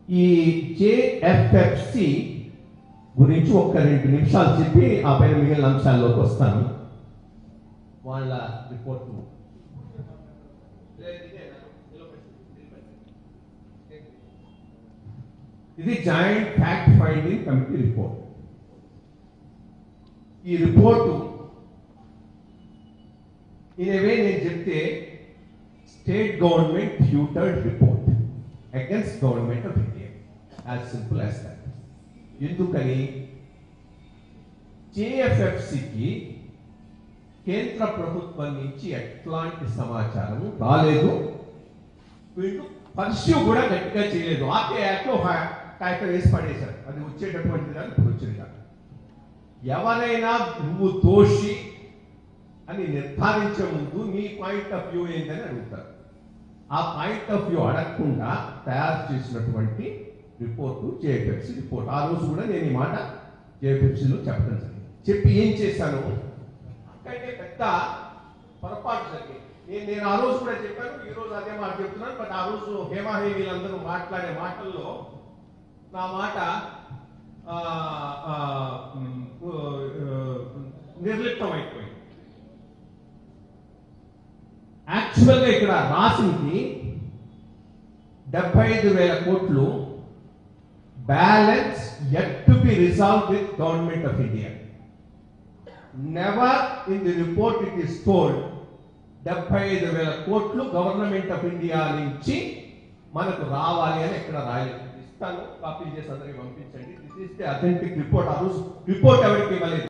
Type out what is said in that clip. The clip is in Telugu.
ఈ జేఎఫ్ఎఫ్సి గురించి ఒక్క 2 నిమిషాలు చెప్పి ఆ పైన మిగిలిన అంశాల్లోకి వస్తాను. వాళ్ళ రిపోర్ట్ ఇది joint fact finding committee report. ఈ రిపోర్టు ఇనేవే నేను చెప్తే స్టేట్ గవర్నమెంట్ ఫ్యూటర్డ్ report against government of India, as simple as that. ఎందుకని జేఎఫ్ఎఫ్సికి కేంద్ర ప్రభుత్వం నుంచి ఎట్లాంటి సమాచారం రాలేదు, వీళ్ళు పర్స్యూ కూడా గట్టిగా చేయలేదు. ఆర్కే యాక్ట్లో కాగితం వేసి పడేశారు, అది వచ్చేటటువంటిది కానీ ఇప్పుడు వచ్చేది కాదు. ఎవరైనా నువ్వు దోషి అని నిర్ధారించే ముందు నీ పాయింట్ ఆఫ్ వ్యూ ఏంటని అడుగుతారు. ఆ పాయింట్ ఆఫ్ వ్యూ అడగకుండా తయారు చేసినటువంటి రిపోర్టు జేఎఫ్ఎఫ్సి రిపోర్ట్. ఆ రోజు కూడా నేను ఈ మాట జేఎఫ్ఎఫ్సిలో చెప్పడం జరిగింది. చెప్పి ఏం చేశాను అంటే పెద్ద పొరపాటు జరిగింది. నేను ఆ రోజు కూడా చెప్పాను, ఈ రోజు అదే మాట చెప్తున్నాను. బట్ ఆ రోజు హేమాహేమీలందరూ మాట్లాడే మాటల్లో నా మాట నిర్లిప్తమైపోయింది. యాక్చువల్గా ఇక్కడ రాసింది 75,000 కోట్లు balance yet to be resolve with government of India. Never in the report it is told 75,000 కోట్లు గవర్నమెంట్ ఆఫ్ ఇండియా నుంచి మనకు రావాలి అని ఎక్కడ రాయలేదు. ఇస్తాను, కాపీ చేసి అందరికి పంపించండి. This is the authentic report. ఆ రోజు రిపోర్ట్ ఎవరికి ఇవ్వలేదు.